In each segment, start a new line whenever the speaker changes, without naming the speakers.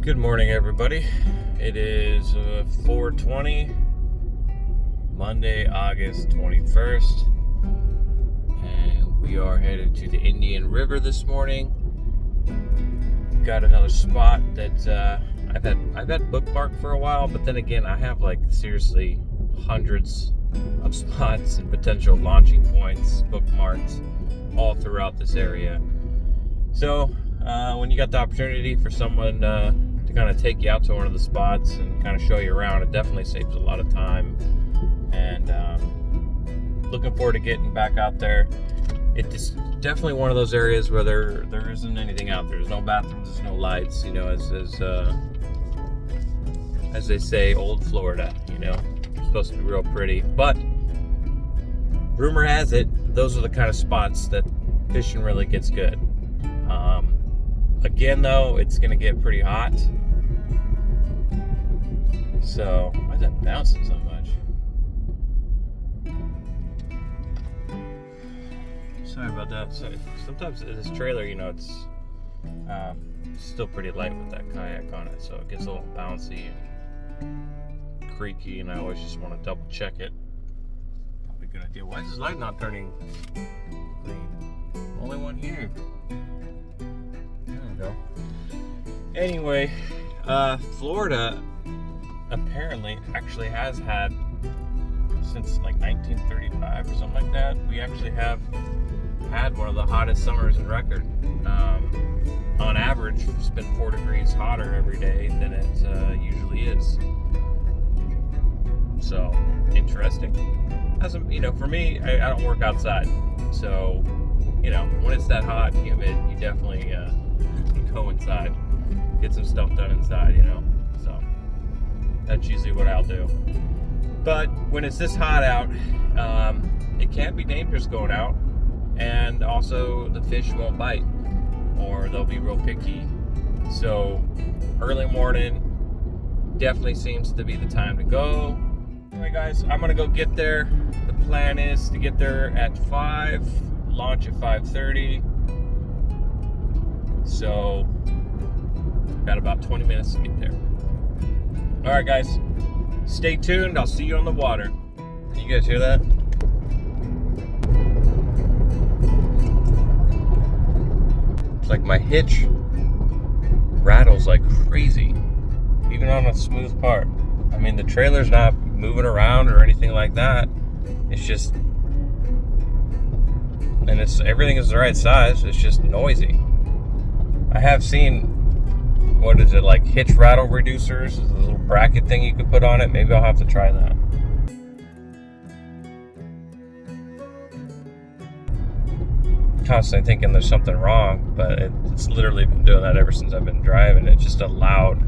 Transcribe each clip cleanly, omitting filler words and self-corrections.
Good morning, everybody. It is 4:20, Monday, August 21st, and we are headed to the Indian River this morning. Got another spot that I've had bookmarked for a while, but then again, I have like seriously hundreds of spots and potential launching points bookmarked all throughout this area. So when you got the opportunity for someone to kind of take you out to one of the spots and kind of show you around, it definitely saves a lot of time. And looking forward to getting back out there. It's definitely one of those areas where there isn't anything out there. There's no bathrooms, there's no lights. You know, as they say, old Florida. You know, it's supposed to be real pretty, but rumor has it those are the kind of spots that fishing really gets good. Again, though, it's going to get pretty hot. So, why is that bouncing so much? Sorry about that. So, sometimes this trailer, you know, it's still pretty light with that kayak on it. So, it gets a little bouncy and creaky, and I always just want to double check it. Probably a good idea. Why is this light not turning green? Only one here. Go. Anyway, Florida apparently actually has had, since like 1935 or something like that, we actually have had one of the hottest summers in record. On average, it's been 4 degrees hotter every day than it usually is. So, interesting. You know, for me, I don't work outside. So, you know, when it's that hot and humid, you definitely go inside, get some stuff done inside, you know. So that's usually what I'll do. But when it's this hot out, it can be dangerous going out, and also the fish won't bite, or they'll be real picky. So early morning definitely seems to be the time to go. Anyway, guys, I'm gonna go get there. The plan is to get there at 5, launch at 5:30. So, got about 20 minutes to get there. Alright, guys, stay tuned. I'll see you on the water. You guys hear that? It's like my hitch rattles like crazy, even on a smooth part. I mean, the trailer's not moving around or anything like that. It's just, and everything is the right size. It's just noisy. I have seen, what is it, like hitch rattle reducers? There's a little bracket thing you could put on it. Maybe I'll have to try that. Constantly thinking there's something wrong, but it's literally been doing that ever since I've been driving. It's just a loud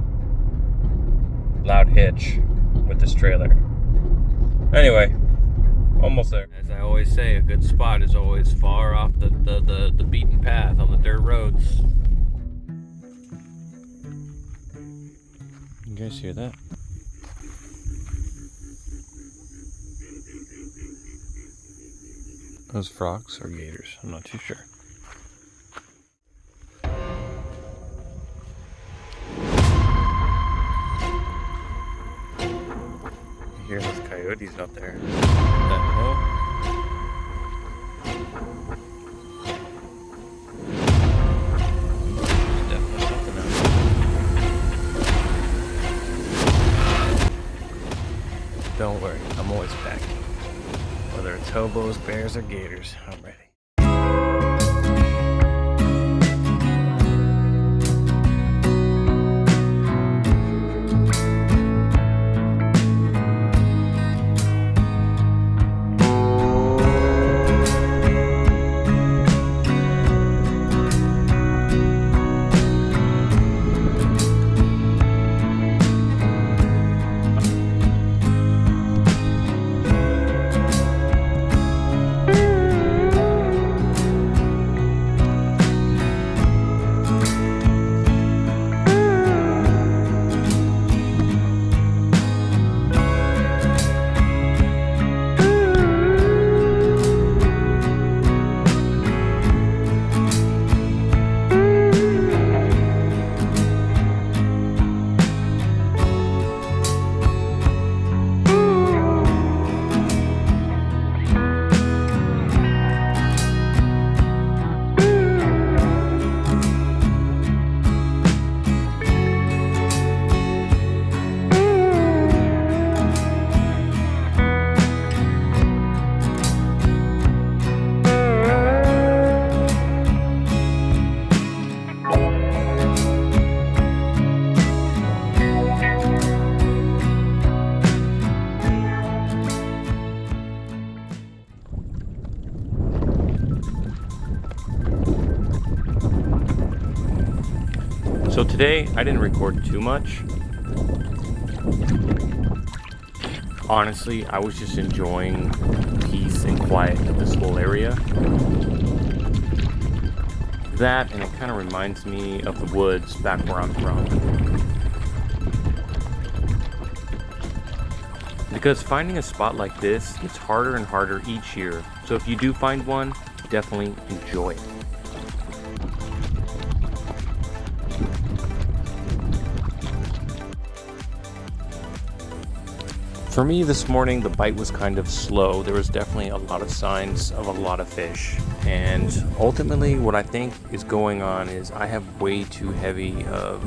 hitch with this trailer. Anyway, almost there. As I always say, a good spot is always far off the beaten path on the dirt roads. You guys hear that? Those frogs or gators? I'm not too sure. You hear those coyotes out there? What the hell? Don't worry, I'm always packing. Whether it's hobos, bears, or gators, I'm ready. So today I didn't record too much. Honestly, I was just enjoying peace and quiet of this whole area. That, and it kind of reminds me of the woods back where I'm from. Because finding a spot like this gets harder and harder each year. So if you do find one, definitely enjoy it. For me this morning, the bite was kind of slow. There was definitely a lot of signs of a lot of fish. And ultimately what I think is going on is I have way too heavy of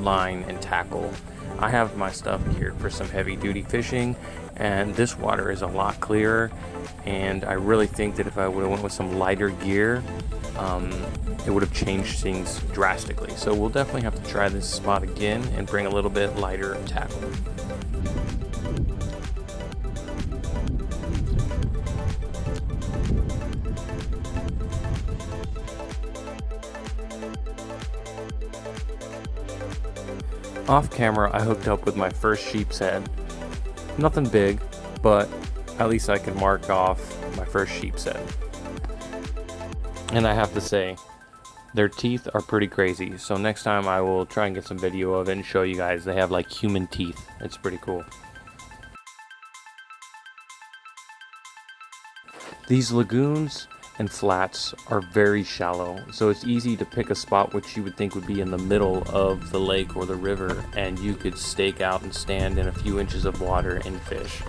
line and tackle. I have my stuff geared for some heavy duty fishing, and this water is a lot clearer. And I really think that if I would have went with some lighter gear, it would have changed things drastically. So we'll definitely have to try this spot again and bring a little bit lighter tackle. Off camera, I hooked up with my first sheepshead. Nothing big, but at least I can mark off my first sheepshead. And I have to say, their teeth are pretty crazy. So next time I will try and get some video of it and show you guys. They have like human teeth. It's pretty cool. These lagoons and flats are very shallow, so it's easy to pick a spot which you would think would be in the middle of the lake or the river, and you could stake out and stand in a few inches of water and fish.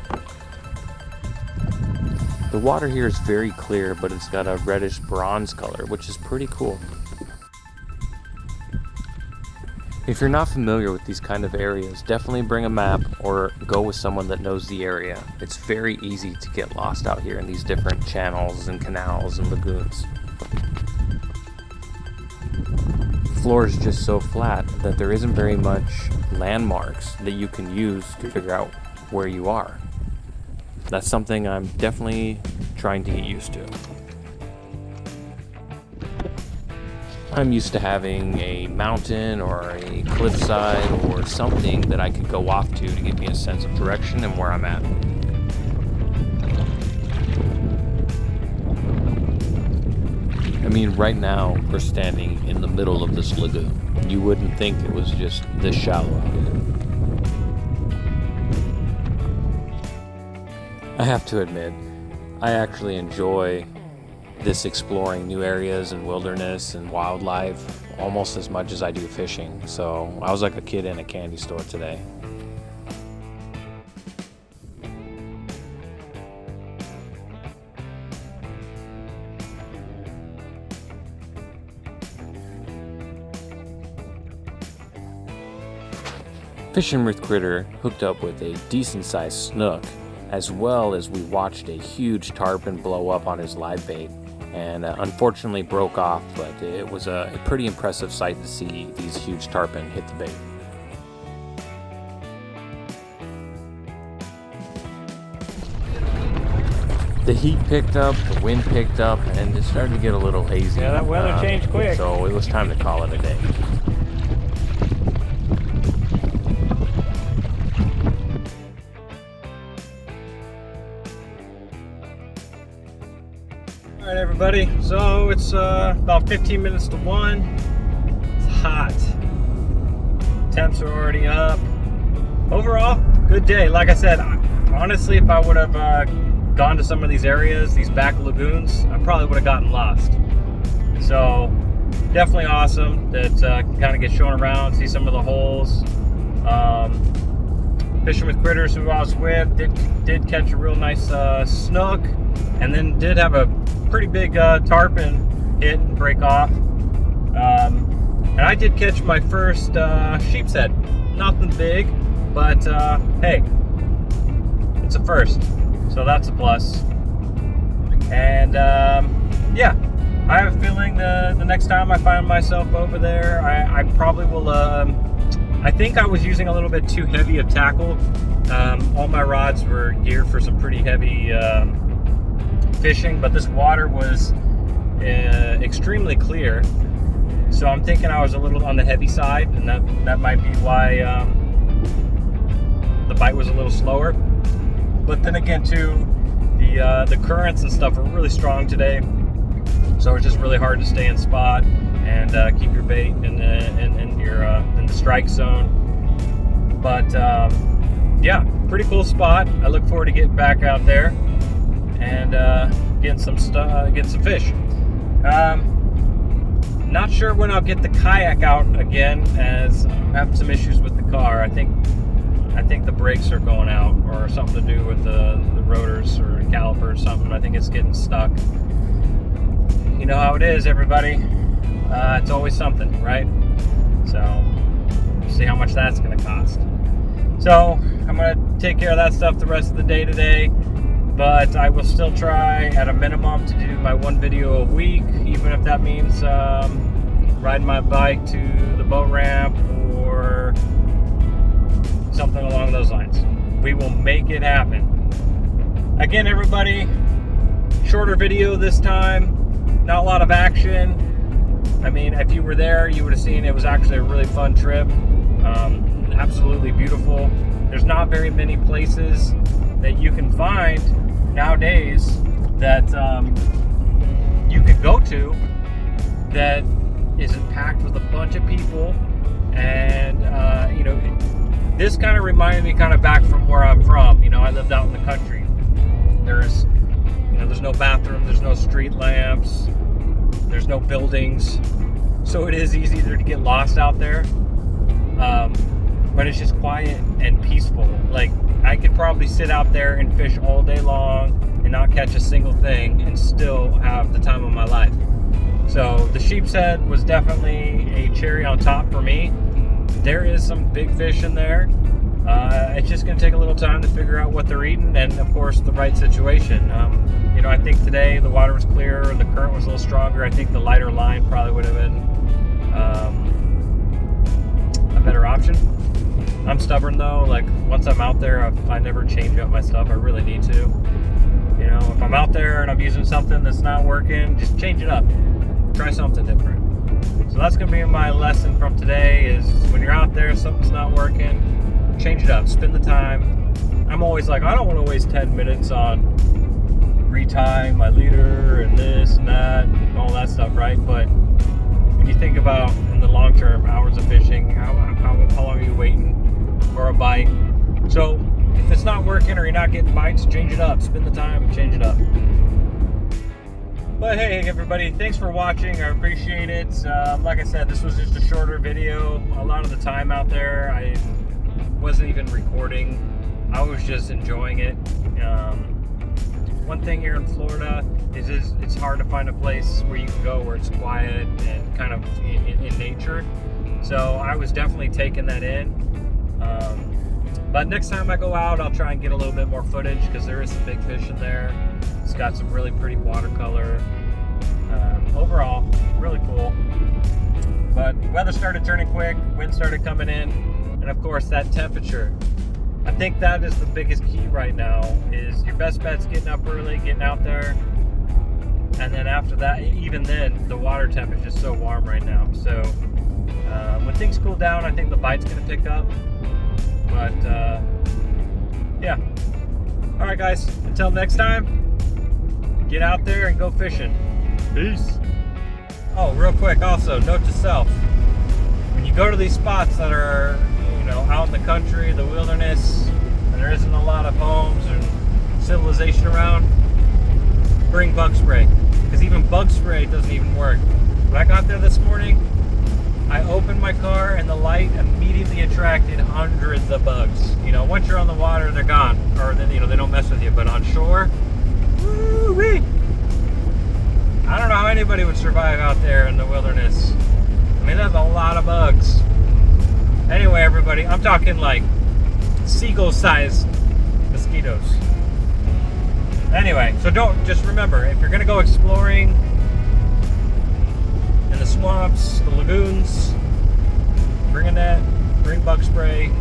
The water here is very clear, but it's got a reddish bronze color, which is pretty cool. If you're not familiar with these kind of areas, definitely bring a map or go with someone that knows the area. It's very easy to get lost out here in these different channels and canals and lagoons. The floor is just so flat that there isn't very much landmarks that you can use to figure out where you are. That's something I'm definitely trying to get used to. I'm used to having a mountain or a cliffside or something that I could go off to give me a sense of direction and where I'm at. I mean, right now we're standing in the middle of this lagoon. You wouldn't think it was just this shallow. I have to admit, I actually enjoy this exploring new areas and wilderness and wildlife almost as much as I do fishing. So I was like a kid in a candy store today. Fishing with Critter hooked up with a decent sized snook, as well as we watched a huge tarpon blow up on his live bait. And unfortunately broke off, but it was a pretty impressive sight to see these huge tarpon hit the bait. The heat picked up, the wind picked up, and it started to get a little hazy.
Yeah, that weather changed quick.
So it was time to call it a day.
Alright everybody, so it's about 15 minutes to 1. It's hot. Temps are already up. Overall, good day. Like I said, honestly, if I would have gone to some of these areas, these back lagoons, I probably would have gotten lost. So definitely awesome that can kind of get shown around, see some of the holes. Fishing with Critters, who I was with, did catch a real nice snook, and then did have a pretty big tarpon hit and break off. And I did catch my first sheepshead. Nothing big, but hey, it's a first, so that's a plus. And yeah, I have a feeling the next time I find myself over there, I probably will. I think I was using a little bit too heavy of tackle. All my rods were geared for some pretty heavy fishing, but this water was extremely clear, So I'm thinking I was a little on the heavy side, and that might be why the bite was a little slower. But then again, too, the currents and stuff are really strong today, so it's just really hard to stay in spot and keep your bait in the strike zone. But yeah, pretty cool spot. I look forward to getting back out there and getting some fish. Not sure when I'll get the kayak out again, as I'm having some issues with the car. I think the brakes are going out, or something to do with the rotors or caliper or something. I think it's getting stuck. You know how it is, everybody. It's always something, right? So, see how much that's going to cost. So, I'm going to take care of that stuff the rest of the day today. But I will still try at a minimum to do my one video a week, even if that means riding my bike to the boat ramp or something along those lines. We will make it happen. Again, everybody, shorter video this time, not a lot of action. I mean, if you were there, you would have seen it was actually a really fun trip. Absolutely beautiful. There's not very many places that you can find nowadays that you could go to that isn't packed with a bunch of people. And you know, this kind of reminded me kind of back from where I'm from. You know, I lived out in the country. There's no bathroom, there's no street lamps, there's no buildings, so it is easier to get lost out there. But it's just quiet and peaceful. Like, I could probably sit out there and fish all day long and not catch a single thing and still have the time of my life. So the sheepshead was definitely a cherry on top for me. There is some big fish in there. It's just going to take a little time to figure out what they're eating, and of course the right situation. You know, I think today the water was clear and the current was a little stronger. I think the lighter line probably would have been a better option. I'm stubborn though. Like, once I'm out there, I never change up my stuff. I really need to. You know, if I'm out there and I'm using something that's not working, just change it up. Try something different. So that's going to be my lesson from today, is when you're out there, something's not working, change it up, spend the time. I'm always like, I don't want to waste 10 minutes on retying my leader and this and that and all that stuff, right? But when you think about in the long term, hours of fishing, how long are you waiting for a bite? So if it's not working or you're not getting bites, change it up, spend the time and change it up. But hey, everybody, thanks for watching. I appreciate it. Like I said, this was just a shorter video. A lot of the time out there, I wasn't even recording. I was just enjoying it. One thing here in Florida is it's hard to find a place where you can go where it's quiet and kind of in nature. So I was definitely taking that in. But next time I go out, I'll try and get a little bit more footage, because there is some big fish in there. It's got some really pretty watercolor. Overall, really cool. But weather started turning quick, wind started coming in, and of course that temperature. I think that is the biggest key right now, is your best bet's getting up early, getting out there. And then after that, even then, the water temperature is so warm right now. So when things cool down, I think the bite's going to pick up. But yeah. All right, guys, until next time, get out there and go fishing. Peace. Oh, real quick, also, note to self. When you go to these spots that are, you know, out in the country, the wilderness, and there isn't a lot of homes and civilization around, bring bug spray. Because even bug spray doesn't even work. When I got there this morning, I opened my car and the light immediately attracted hundreds of bugs. You know, once you're on the water, they're gone. Or, you know, they don't mess with you. But on shore, woo-wee. I don't know how anybody would survive out there in the wilderness. I mean, there's a lot of bugs. Anyway, everybody, I'm talking like seagull-sized mosquitoes. Anyway, so just remember, if you're going to go exploring in the swamps, the lagoons, bring a net, bring bug spray,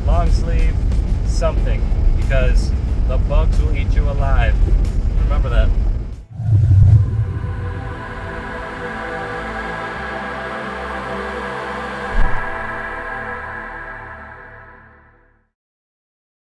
long sleeve, something, because the bugs will eat you alive. Remember that.